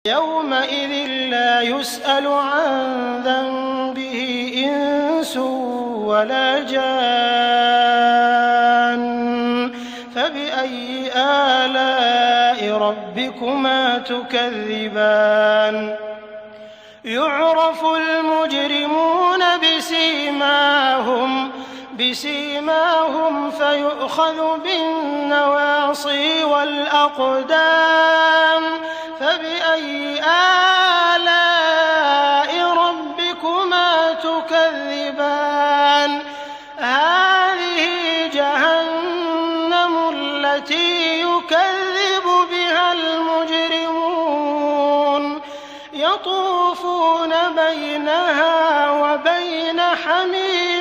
يومئذ لا يسأل عن ذنبه إنس ولا جان فبأي آلاء ربكما تكذبان يعرف المجرمون بسيماهم فيؤخذ بالنواصي والأقدام فبأي آلاء ربكما تكذبان هذه جهنم التي يكذب بها المجرمون يطوفون بينها وبين حميم